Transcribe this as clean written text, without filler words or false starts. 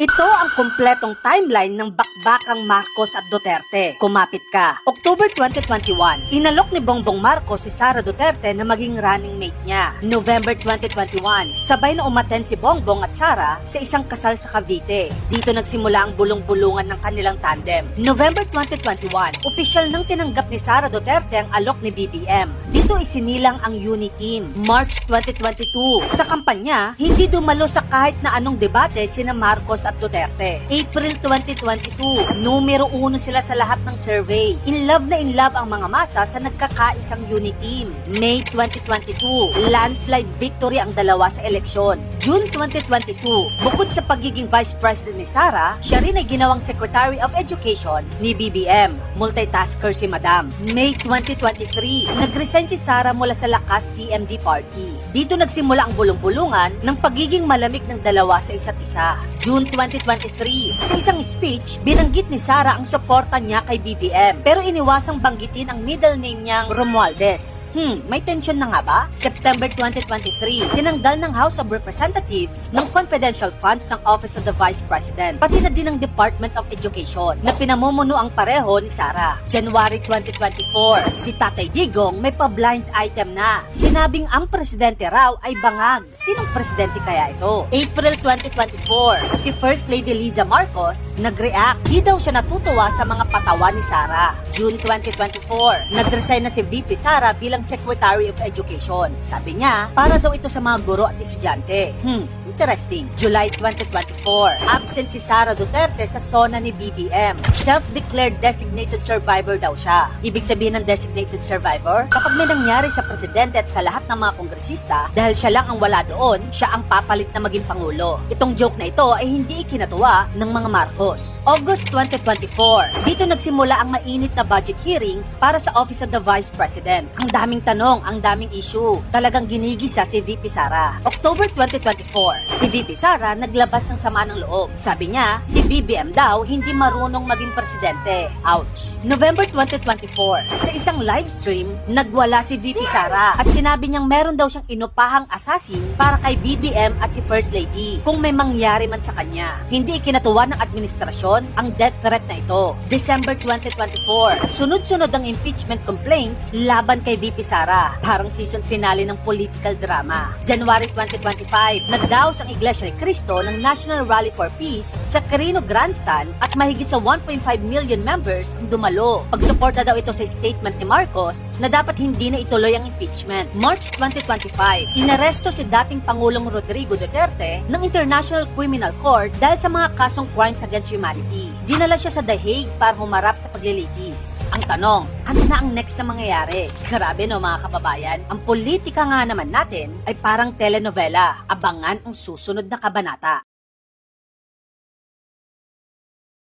Ito ang kumpletong timeline ng bakbakang Marcos at Duterte. Kumapit ka. October 2021, inalok ni Bongbong Marcos si Sara Duterte na maging running mate niya. November 2021, sabay na umattend si Bongbong at Sara sa isang kasal sa Cavite. Dito nagsimula ang bulong-bulungan ng kanilang tandem. November 2021, opisyal nang tinanggap ni Sara Duterte ang alok ni BBM. Dito isinilang ang Uniteam. March 2022, sa kampanya, hindi dumalo sa kahit na anong debate sina Marcos at Duterte. April 2022, numero 1 sila sa lahat ng survey. In love ang mga masa sa nagkakaisang Uniteam. May 2022, landslide victory ang dalawa sa eleksyon. June 2022, bukod sa pagiging Vice President ni Sara, siya rin ay ginawang Secretary of Education ni BBM. Multitasker si Madam. May 2023, nag-resign si Sara mula sa Lakas CMD Party. Dito nagsimula ang bulong-bulungan ng pagiging malamig ng dalawa sa isa't isa. June 2023, sa isang speech, binanggit ni Sara ang suporta niya kay BBM pero iniwasang banggitin ang middle name niyang Romualdez. May tension na nga ba? September 2023, tinanggal ng House of Representatives ng confidential funds ng Office of the Vice President, pati na din ng Department of Education na pinamumuno ang pareho ni Sara. January 2024, si Tatay Digong may pa-blind item na. Sinabing ang presidente raw ay bangag. Sinong presidente kaya ito? April 2024, si First Lady Liza Marcos nag-react. Di daw siya natutuwa sa mga patawa ni Sara. June 2024, nag-resign na si VP Sara bilang Secretary of Education. Sabi niya, para daw ito sa mga guro at estudyante. Interesting. July 2024, absent si Sara Duterte sa SONA ni BBM. Self-declared designated survivor daw siya. Ibig sabihin ng designated survivor, kapag may nangyari sa presidente at sa lahat ng mga kongresista, dahil siya lang ang wala doon, siya ang papalit na maging pangulo. Itong joke na ito ay hindi ikinatuwa ng mga Marcos. August 2024, dito nagsimula ang mainit na budget hearings para sa Office of the Vice President. Ang daming tanong, ang daming issue. Talagang ginigisa si VP Sara. October 2024, si VP Sara naglabas ng sama ng loob. Sabi niya, si BBM daw hindi marunong maging presidente. Ouch. November 2024, sa isang live stream, nagwala si VP Sara at sinabi niyang meron daw siyang inupahang assassin para kay BBM at si First Lady kung may mangyari man sa kanya. Hindi ikinatuwa ng administrasyon ang death threat na ito. December 2024, sunod-sunod ang impeachment complaints laban kay VP Sara. Parang season finale ng political drama. January 2025, nagdaos ang Iglesia ni Cristo ng National Rally for Peace sa Quirino Grandstand at mahigit sa 1.5 million members ang dumalo. Pagsuporta daw ito sa statement ni Marcos na dapat hindi na ituloy ang impeachment. March 2025, inaresto si dating Pangulong Rodrigo Duterte ng International Criminal Court dahil sa mga kasong crimes against humanity. Dinala siya sa The Hague para humarap sa paglilitis. Ang tanong, ano na ang next na mangyayari? Grabe no mga kababayan, ang politika nga naman natin ay parang telenovela. Abangan ang susunod na kabanata.